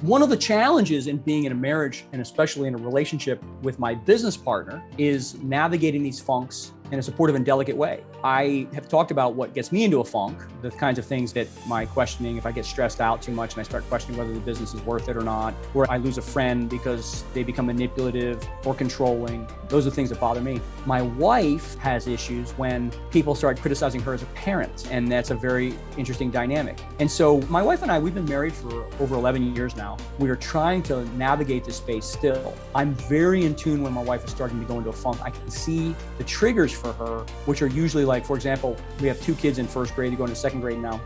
One of the challenges in being in a marriage, and especially in a relationship with my business partner, is navigating these funks in a supportive and delicate way. I have talked about what gets me into a funk, the kinds of things that my questioning, if I get stressed out too much and I start questioning whether the business is worth it or not, or I lose a friend because they become manipulative or controlling. Those are things that bother me. My wife has issues when people start criticizing her as a parent, and that's a very interesting dynamic. And so my wife and I, we've been married for over 11 years now. We are trying to navigate this space still. I'm very in tune when my wife is starting to go into a funk. I can see the triggers for her, which are usually like, for example, we have 2 kids in first grade, going to second grade now.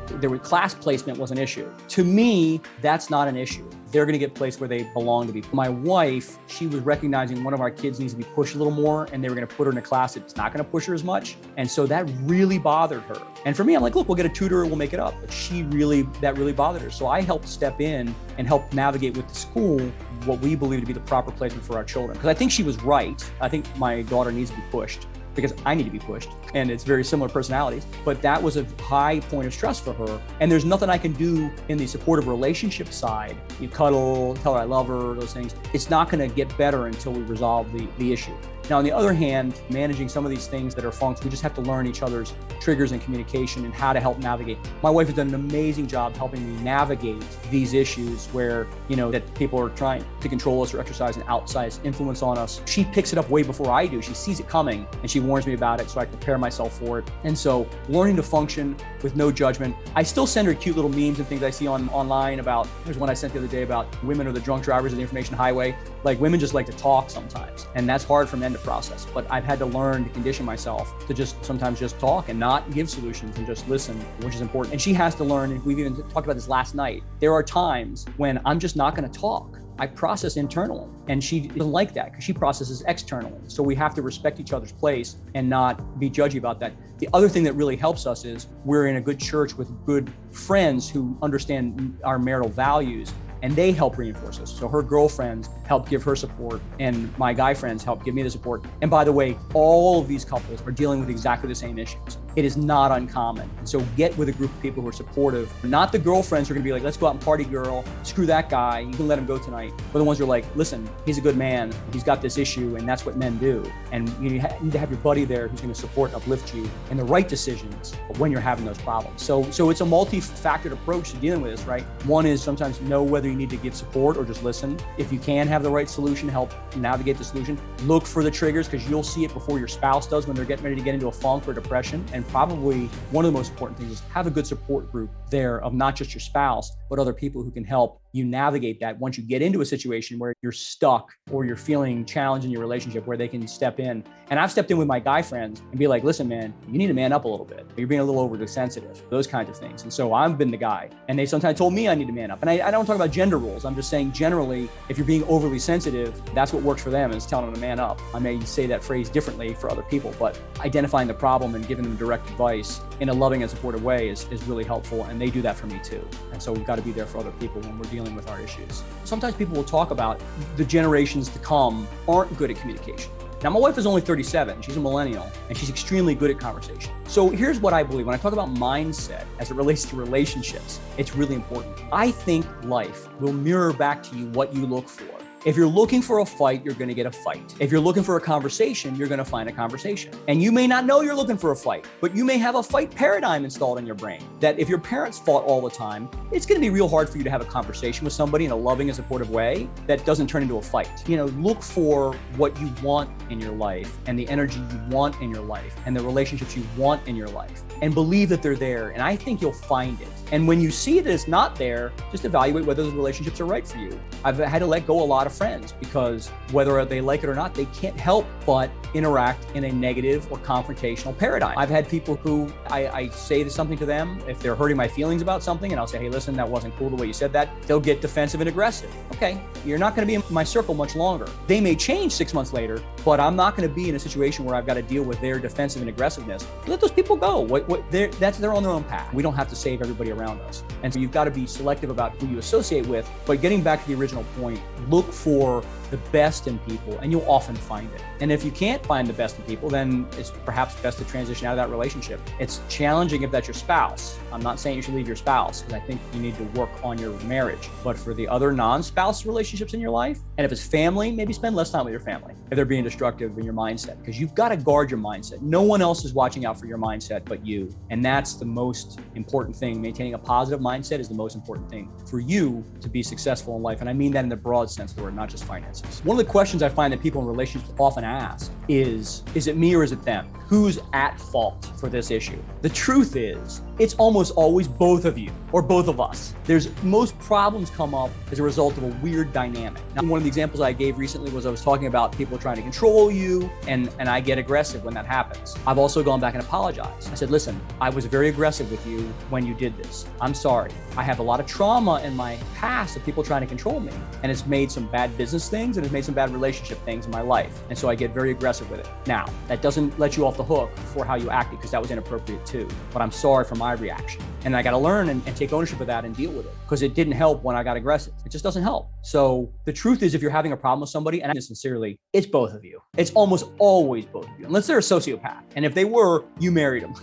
Class placement was an issue. To me, that's not an issue. They're going to get placed where they belong to be. My wife, she was recognizing one of our kids needs to be pushed a little more, and they were going to put her in a class that's not going to push her as much. And so that really bothered her. And for me, I'm like, look, we'll get a tutor, we'll make it up. But that really bothered her. So I helped step in and help navigate with the school what we believe to be the proper placement for our children. Because I think she was right. I think my daughter needs to be pushed, because I need to be pushed, and it's very similar personalities. But that was a high point of stress for her. And there's nothing I can do in the supportive relationship side. You cuddle, tell her I love her, those things. It's not gonna get better until we resolve the issue. Now, on the other hand, managing some of these things that are funks, we just have to learn each other's triggers and communication and how to help navigate. My wife has done an amazing job helping me navigate these issues where, that people are trying to control us or exercise an outsized influence on us. She picks it up way before I do. She sees it coming and she warns me about it so I prepare myself for it. And so learning to function with no judgment. I still send her cute little memes and things I see online about, there's one I sent the other day about women are the drunk drivers of the information highway. Like, women just like to talk sometimes, and that's hard for men to process. But I've had to learn to condition myself to sometimes just talk and not give solutions and just listen, which is important. And she has to learn, and we've even talked about this last night, there are times when I'm just not going to talk. I process internally, and she doesn't like that because she processes externally. So we have to respect each other's place and not be judgy about that. The other thing that really helps us is we're in a good church with good friends who understand our marital values, and they help reinforce us. So her girlfriends help give her support, and my guy friends help give me the support. And by the way, all of these couples are dealing with exactly the same issues. It is not uncommon. And so get with a group of people who are supportive, not the girlfriends who are gonna be like, let's go out and party, girl, screw that guy, you can let him go tonight. But the ones who are like, listen, he's a good man, he's got this issue, and that's what men do. And you need to have your buddy there who's gonna support and uplift you in the right decisions when you're having those problems. So it's a multi-factored approach to dealing with this, right? One is sometimes know whether you need to give support or just listen. If you can have the right solution, help navigate the solution. Look for the triggers, because you'll see it before your spouse does when they're getting ready to get into a funk or depression. And probably one of the most important things is have a good support group there of not just your spouse, but other people who can help you navigate that once you get into a situation where you're stuck or you're feeling challenged in your relationship, where they can step in. And I've stepped in with my guy friends and be like, listen, man, you need to man up a little bit. You're being a little overly sensitive, those kinds of things. And so I've been the guy, and they sometimes told me I need to man up. And I don't talk about gender rules. I'm just saying generally, if you're being overly sensitive, that's what works for them, is telling them to man up. I may say that phrase differently for other people, but identifying the problem and giving them direct advice in a loving and supportive way is really helpful. And they do that for me too. And so we've got to be there for other people when we're dealing with our issues. Sometimes people will talk about the generations to come aren't good at communication. Now, my wife is only 37, she's a millennial, and she's extremely good at conversation. So here's what I believe. When I talk about mindset as it relates to relationships, it's really important. I think life will mirror back to you what you look for. If you're looking for a fight, you're going to get a fight. If you're looking for a conversation, you're going to find a conversation. And you may not know you're looking for a fight, but you may have a fight paradigm installed in your brain that if your parents fought all the time, it's going to be real hard for you to have a conversation with somebody in a loving and supportive way that doesn't turn into a fight. Look for what you want in your life and the energy you want in your life and the relationships you want in your life, and believe that they're there. And I think you'll find it. And when you see it as not there, just evaluate whether those relationships are right for you. I've had to let go a lot of friends because whether they like it or not, they can't help but interact in a negative or confrontational paradigm. I've had people who I say something to them if they're hurting my feelings about something, and I'll say, hey, listen, that wasn't cool the way you said that. They'll get defensive and aggressive. Okay, you're not going to be in my circle much longer. They may change 6 months later, but I'm not going to be in a situation where I've got to deal with their defensive and aggressiveness. Let those people go. They're on their own path. We don't have to save everybody around us. And so you've got to be selective about who you associate with. But getting back to the original point, look for the best in people, and you'll often find it. And if you can't find the best in people, then it's perhaps best to transition out of that relationship. It's challenging if that's your spouse. I'm not saying you should leave your spouse, because I think you need to work on your marriage. But for the other non-spouse relationships in your life, and if it's family, maybe spend less time with your family if they're being destructive in your mindset, because you've got to guard your mindset. No one else is watching out for your mindset but you. And that's the most important thing. Maintaining a positive mindset is the most important thing for you to be successful in life. And I mean that in the broad sense of the word, not just finances. One of the questions I find that people in relationships often ask is it me or is it them? Who's at fault for this issue? The truth is, it's almost always both of you or both of us. Most problems come up as a result of a weird dynamic. Now, one of the examples I gave recently was I was talking about people trying to control you, and I get aggressive when that happens. I've also gone back and apologized. I said, listen, I was very aggressive with you when you did this. I'm sorry. I have a lot of trauma in my past of people trying to control me, and it's made some bad business things and it's made some bad relationship things in my life. And so I get very aggressive with it. Now, that doesn't let you off the hook for how you acted, because that was inappropriate too. But I'm sorry for my reaction. And I got to learn and take ownership of that and deal with it, because it didn't help when I got aggressive. It just doesn't help. So the truth is, if you're having a problem with somebody, and I mean sincerely, it's both of you. It's almost always both of you, unless they're a sociopath. And if they were, you married them.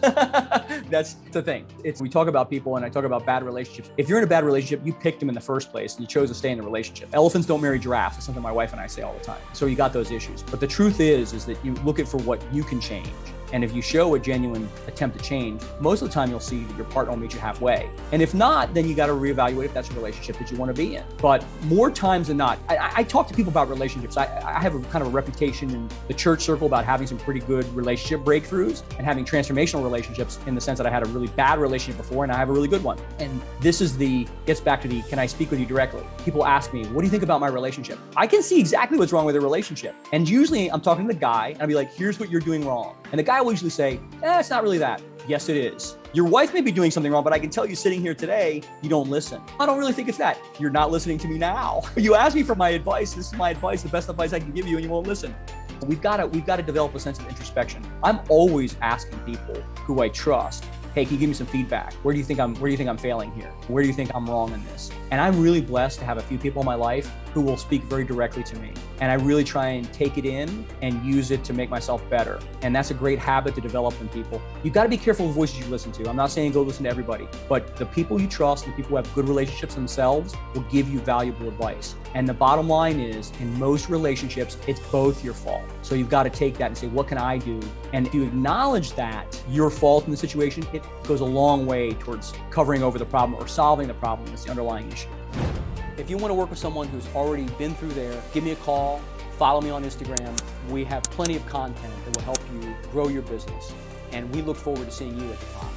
That's the thing. We talk about people, and I talk about bad relationships. If you're in a bad relationship, you picked them in the first place and you chose to stay in the relationship. Elephants don't marry giraffes. It's something my wife and I say all the time. So you got those issues. But the truth is that you look at for what you can change. And if you show a genuine attempt to change, most of the time you'll see that your partner will meet you halfway. And if not, then you got to reevaluate if that's a relationship that you want to be in. But more times than not, I talk to people about relationships. I have a kind of a reputation in the church circle about having some pretty good relationship breakthroughs and having transformational relationships, in the sense that I had a really bad relationship before and I have a really good one. And this gets back to can I speak with you directly? People ask me, what do you think about my relationship? I can see exactly what's wrong with the relationship. And usually I'm talking to the guy and I'll be like, here's what you're doing wrong. And the guy will usually say, it's not really that. Yes, it is. Your wife may be doing something wrong, but I can tell you sitting here today, you don't listen. I don't really think it's that. You're not listening to me now. You asked me for my advice. This is my advice, the best advice I can give you, and you won't listen. We've got to develop a sense of introspection. I'm always asking people who I trust, hey, can you give me some feedback? Where do you think I'm failing here? Where do you think I'm wrong in this? And I'm really blessed to have a few people in my life who will speak very directly to me. And I really try and take it in and use it to make myself better. And that's a great habit to develop in people. You've got to be careful of the voices you listen to. I'm not saying go listen to everybody, but the people you trust, the people who have good relationships themselves, will give you valuable advice. And the bottom line is, in most relationships, it's both your fault. So you've got to take that and say, what can I do? And if you acknowledge that your fault in the situation, it goes a long way towards covering over the problem or solving the problem that's the underlying issue. If you want to work with someone who's already been through there, give me a call, follow me on Instagram. We have plenty of content that will help you grow your business. And we look forward to seeing you at the top.